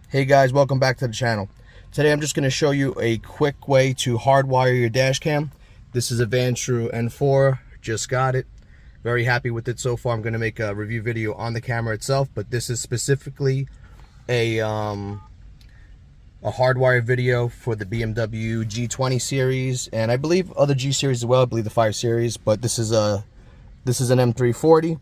Hey guys, welcome back to the channel. Today I'm just going to show you a quick way to hardwire your dash cam. This is a Vantrue N4, just got it. Very happy with it so far. I'm going to make a review video on the camera itself, but this is specifically a hardwire video for the BMW G20 series, and I believe other G series as well. I believe the 5 series, but this is an M340.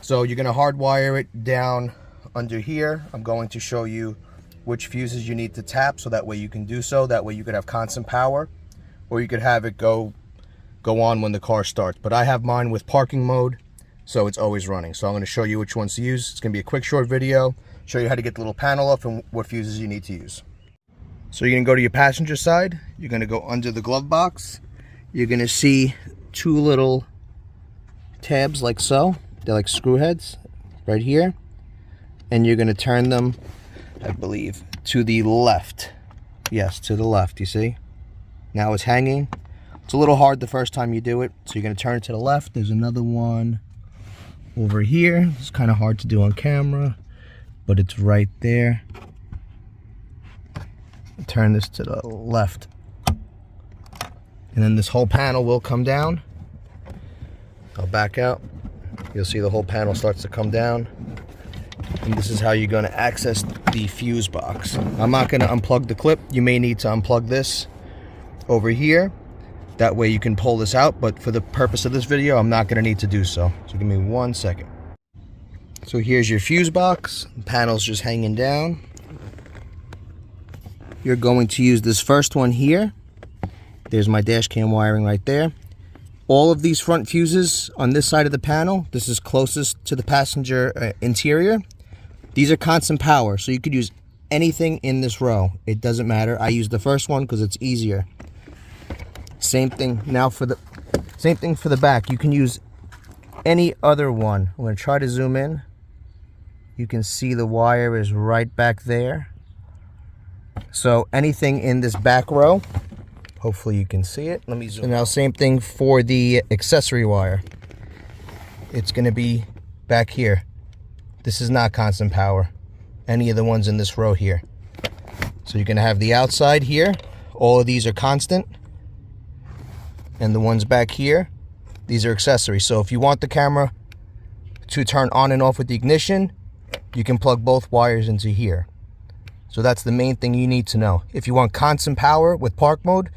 So you're going to hardwire it down under here. I'm going to show you which fuses you need to tap, so that way you can do so. That way you could have constant power, or you could have it go on when the car starts. But I have mine with parking mode, so it's always running. So I'm going to show you which ones to use. It's going to be a quick short video, show you how to get the little panel off and what fuses you need to use. So you're going to go to your passenger side. You're going to go under the glove box. You're going to see two little tabs like so. They're like screw heads right here, and you're going to turn them, I believe, to the left. Yes, to the left, you see? Now it's hanging. It's a little hard the first time you do it, so you're going to turn it to the left. There's another one over here. It's kind of hard to do on camera, but it's right there. Turn this to the left. And then this whole panel will come down. I'll back out. You'll see the whole panel starts to come down. And this is how you're going to access the fuse box. I'm not going to unplug the clip. You may need to unplug this over here. That way you can pull this out, but for the purpose of this video, I'm not going to need to do so. So give me 1 second. So here's your fuse box. The panel's just hanging down. You're going to use this first one here. There's my dash cam wiring right there. All of these front fuses on this side of the panel, this is closest to the passenger interior. These are constant power, so you could use anything in this row. It doesn't matter. I use the first one because it's easier. Same thing now for the back. You can use any other one. I'm going to try to zoom in. You can see the wire is right back there. So anything in this back row, hopefully you can see it. Let me zoom. And now same thing for the accessory wire. It's going to be back here. This is not constant power, any of the ones in this row here. So you're going to have the outside here. All of these are constant. And the ones back here, these are accessories. So if you want the camera to turn on and off with the ignition, you can plug both wires into here. So that's the main thing you need to know. If you want constant power with park mode,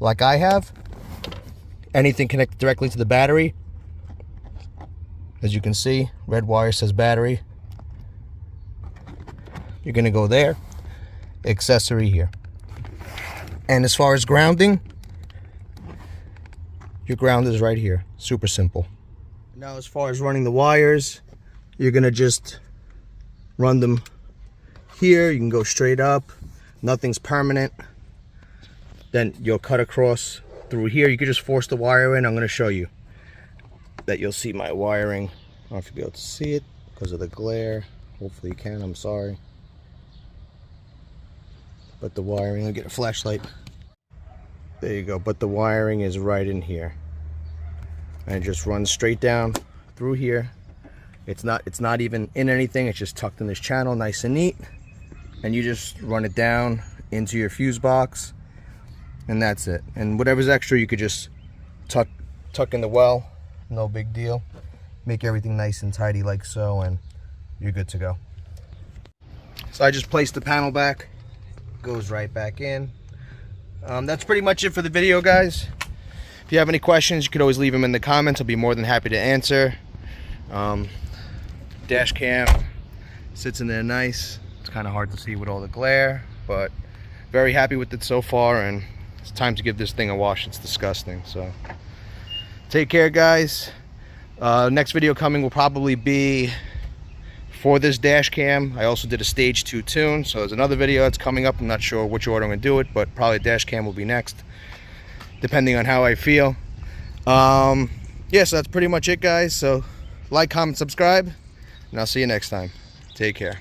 like I have, anything connected directly to the battery. As you can see, red wire says battery. You're going to go there, accessory here. And as far as grounding, your ground is right here. Super simple. Now as far as running the wires, you're going to just run them here. You can go straight up. Nothing's permanent. Then you'll cut across through here. You can just force the wire in. I'm going to show you that you'll see my wiring. I don't know if you'll be able to see it because of the glare. Hopefully you can. I'm sorry. But the wiring, I'll get a flashlight. There you go. But the wiring is right in here. And it just runs straight down through here. It's not even in anything. It's just tucked in this channel, nice and neat. And you just run it down into your fuse box. And that's it. And whatever's extra, you could just tuck in the well. No big deal. Make everything nice and tidy like so, and you're good to go. So I just placed the panel back. Goes right back in. That's pretty much it for the video, guys. If you have any questions, you could always leave them in the comments. I'll be more than happy to answer. Dash cam sits in there nice. It's kind of hard to see with all the glare, but very happy with it so far, and it's time to give this thing a wash. It's disgusting. So take care, guys. Next video coming will probably be for this dash cam. I also did a stage 2 tune, so there's another video that's coming up. I'm not sure which order I'm gonna do it, but probably dash cam will be next, depending on how I feel. Yeah, so that's pretty much it, guys. So like, comment, subscribe, and I'll see you next time. Take care.